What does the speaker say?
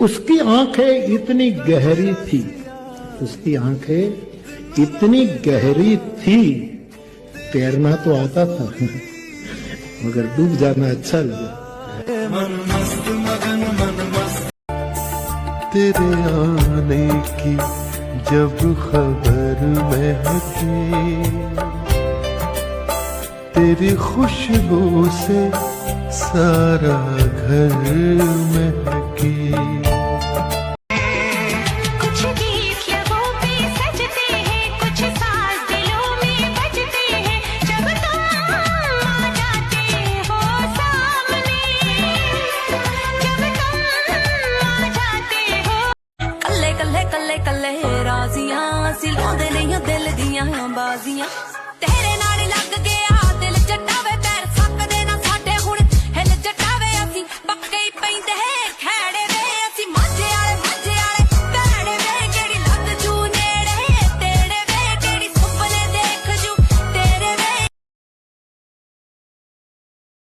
उसकी आंखें इतनी गहरी थी, उसकी आंखें इतनी गहरी थी, तैरना तो आता था मगर डूब जाना अच्छा लगा। मन मस्त मगन मन मस्त। तेरे आने की जब खबर महकी, तेरी खुशबू से सारा घर महकी। कुछ गीत लबों पे सजते हैं, कुछ साज दिलों में बजते हैं, जब तुम आ जाते हो सामने, जब तुम आ जाते हो। कल्ले कल्ले कल्ले कल्ले राजियां सिलों दे नहीं दिल दियां बाजियां, तेरे नाल लग गया दिल चट्टा वे